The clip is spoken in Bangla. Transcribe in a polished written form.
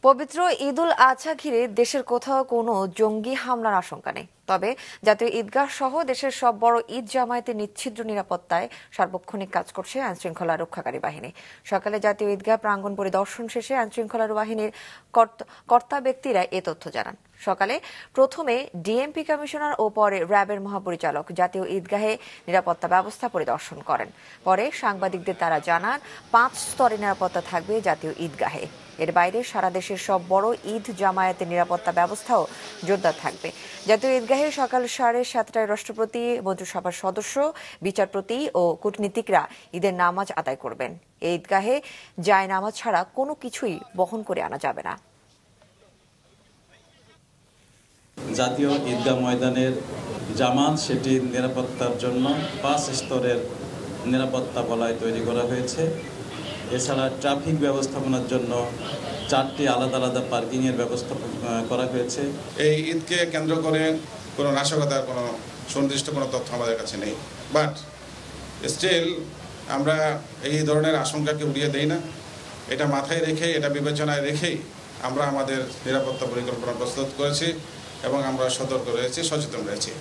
পবিত্র ঈদুল আজহা ঘিরে দেশের কোথাও কোনো জঙ্গি হামলার আশঙ্কা নেই। তবে জাতীয় ঈদগাহ সহ দেশের সব বড় ঈদ জামায়াতের নিচ্ছিদ্র নিরাপত্তায় সার্বক্ষণিক কাজ করছে আইনশৃঙ্খলা রক্ষাকারী বাহিনী। সকালে জাতীয় ঈদগাহ প্রাঙ্গণ পরিদর্শন শেষে আইনশৃঙ্খলা বাহিনীর কর্তা ব্যক্তিরা এ তথ্য জানান। সকালে প্রথমে ডিএমপি কমিশনার ও পরে র্যাবের মহাপরিচালক জাতীয় ঈদগাহে নিরাপত্তা ব্যবস্থা পরিদর্শন করেন। পরে সাংবাদিকদের তারা জানান ৫ স্তরে নিরাপত্তা থাকবে জাতীয় ঈদগাহে। এর বাইরে সারা দেশের সব বড় ঈদ জামায়াতের নিরাপত্তা ব্যবস্থাও জোরদার থাকবে। জাতীয় ঈদগাহে সকাল 7:30টায় রাষ্ট্রপতি, মন্ত্রিসভার সদস্য, বিচারপতি ও কূটনীতিকরা ঈদের নামাজ আদায় করবেন। এই ঈদগাহে জায় নামাজ ছাড়া কোনো কিছুই বহন করে আনা যাবে না। জাতীয় ঈদগাহ ময়দানের জামাত সেটির নিরাপত্তার জন্য ৫ স্তরের নিরাপত্তা বলয় তৈরি করা হয়েছে। এছাড়া ট্রাফিক ব্যবস্থাপনার জন্য 4টি আলাদা আলাদা পার্কিংয়ের ব্যবস্থা করা হয়েছে। এই ঈদকে কেন্দ্র করে কোনো নাশকতার কোনো সুনির্দিষ্ট কোনো তথ্য আমাদের কাছে নেই, বাট স্টিল আমরা এই ধরনের আশঙ্কাকে উড়িয়ে দেই না। এটা মাথায় রেখে, এটা বিবেচনায় রেখেই আমরা আমাদের নিরাপত্তা পরিকল্পনা প্রস্তুত করেছি এবং আমরা সতর্ক রয়েছি, সচেতন রয়েছি।